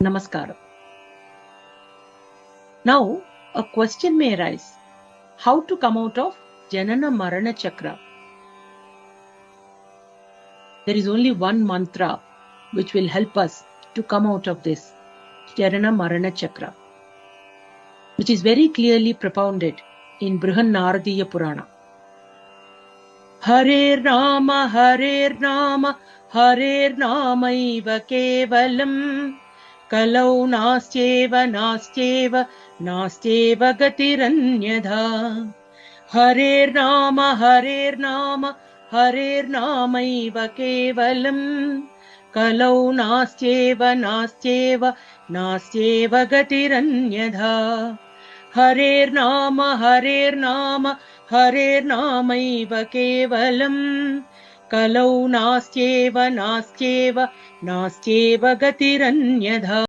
Namaskaram. Now, a question may arise. How to come out of Janana Marana Chakra? There is only one mantra which will help us to come out of this Janana Marana Chakra, which is very clearly propounded in Brihan Purana. Harer Nama, Harer Nama, Harer Nama iva kevalam. Kalau nastyeva nastyeva nastyeva gatiranyadha. Harer Nama, Harer Nama, Harer Nama iva kevalam. Kalau nastyeva nastyeva nastyeva gatiranyadha. Harer Nama, Harer Nama, Harer Nama iva kevalam. Kalau nastyeva nastyeva nastyeva gatiranyadha.